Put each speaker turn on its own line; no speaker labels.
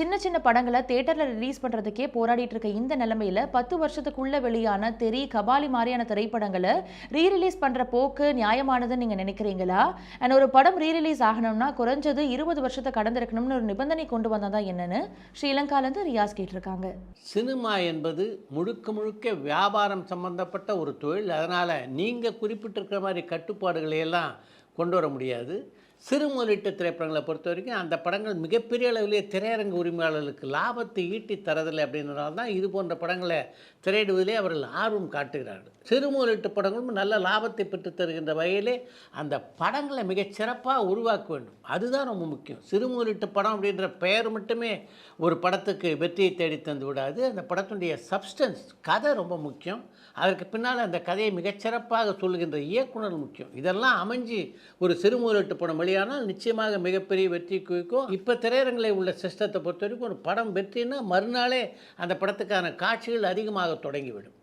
சின்ன சின்ன படங்களை தியேட்டர்ல ரிலீஸ் பண்றதுக்கே போராடிட்டு இருக்க இந்த நிலைமையில 10 வருஷத்துக்குள்ள வெளியான தெரி, கபாலி மாதிரியான திரைப்படங்களை ரீரிலீஸ் பண்ற போக்கு நியாயமானதுன்னு நீங்க நினைக்கிறீங்களா? அண்ட் ஒரு படம் ரீரிலீஸ் ஆகணும்னா குறைஞ்சது 20 வருஷத்தை கடந்திருக்கணும்னு ஒரு நிபந்தனை கொண்டு வந்ததா என்னன்னு ஸ்ரீலங்காலேருந்து ரியாஸ் கேட்டிருக்காங்க.
சினிமா என்பது முழுக்க முழுக்க வியாபாரம் சம்பந்தப்பட்ட ஒரு தொழில். அதனால் நீங்கள் குறிப்பிட்டிருக்கிற மாதிரி கட்டுப்பாடுகளை எல்லாம் கொண்டு வர முடியாது. சிறு முதலீட்டு திரைப்படங்களை பொறுத்த வரைக்கும் அந்த படங்கள் மிகப்பெரிய அளவிலே திரையரங்கு உரிமையாளர்களுக்கு லாபத்தை ஈட்டி தரதில்லை அப்படின்றனால தான் இது போன்ற படங்களை திரையிடுவதிலே அவர்கள் ஆர்வம் காட்டுகிறார்கள். சிறு முதலீட்டு படங்களும் நல்ல லாபத்தை பெற்று தருகின்ற வகையிலே அந்த படங்களை மிகச் சிறப்பாக உருவாக்க வேண்டும். அதுதான் ரொம்ப முக்கியம். சிறு முதலீட்டு படம் அப்படின்ற பெயர் மட்டுமே ஒரு படத்துக்கு வெற்றியை தேடி தந்து விடாது. அந்த படத்தினுடைய சப்ஸ்டன்ஸ், கதை ரொம்ப முக்கியம். அதற்கு பின்னால் அந்த கதையை மிகச்சிறப்பாக சொல்லுகின்ற இயக்குனர் முக்கியம். இதெல்லாம் அமைஞ்சு ஒரு சிறு முதலீட்டு படம் வெளியானால் நிச்சயமாக மிகப்பெரிய வெற்றி குவிக்கும். இப்போ திரையரங்கில் உள்ள சிஸ்டத்தை பொறுத்த வரைக்கும் ஒரு படம் வெற்றினா மறுநாளே அந்த படத்துக்கான காட்சிகள் அதிகமாக தொடங்கிவிடும்.